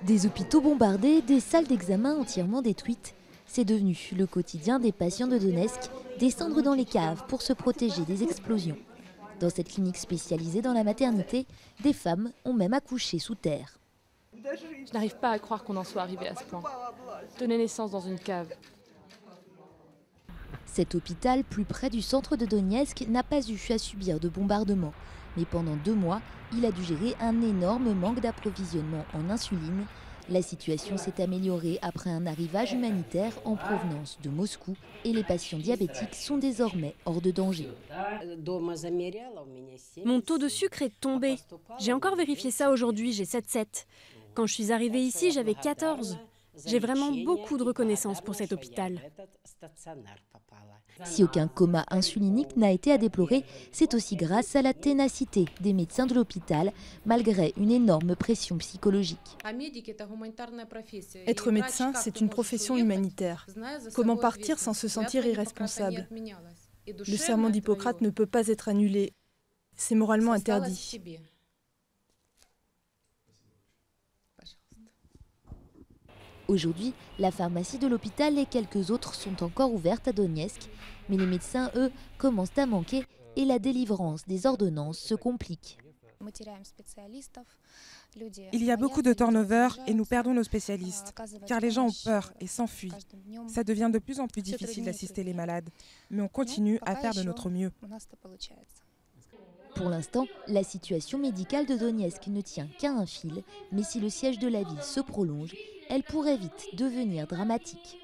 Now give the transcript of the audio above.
Des hôpitaux bombardés, des salles d'examen entièrement détruites. C'est devenu le quotidien des patients de Donetsk, descendre dans les caves pour se protéger des explosions. Dans cette clinique spécialisée dans la maternité, des femmes ont même accouché sous terre. Je n'arrive pas à croire qu'on en soit arrivé à ce point. Donner naissance dans une cave. Cet hôpital, plus près du centre de Donetsk, n'a pas eu à subir de bombardements. Mais pendant 2 mois, il a dû gérer un énorme manque d'approvisionnement en insuline. La situation s'est améliorée après un arrivage humanitaire en provenance de Moscou et les patients diabétiques sont désormais hors de danger. Mon taux de sucre est tombé. J'ai encore vérifié ça aujourd'hui, j'ai 7,7. Quand je suis arrivée ici, j'avais 14. J'ai vraiment beaucoup de reconnaissance pour cet hôpital. Si aucun coma insulinique n'a été à déplorer, c'est aussi grâce à la ténacité des médecins de l'hôpital, malgré une énorme pression psychologique. Être médecin, c'est une profession humanitaire. Comment partir sans se sentir irresponsable? Le serment d'Hippocrate ne peut pas être annulé. C'est moralement interdit. Aujourd'hui, la pharmacie de l'hôpital et quelques autres sont encore ouvertes à Donetsk, mais les médecins, eux, commencent à manquer et la délivrance des ordonnances se complique. Il y a beaucoup de turnover et nous perdons nos spécialistes, car les gens ont peur et s'enfuient. Ça devient de plus en plus difficile d'assister les malades, mais on continue à faire de notre mieux. Pour l'instant, la situation médicale de Donetsk ne tient qu'à un fil, mais si le siège de la ville se prolonge, elle pourrait vite devenir dramatique.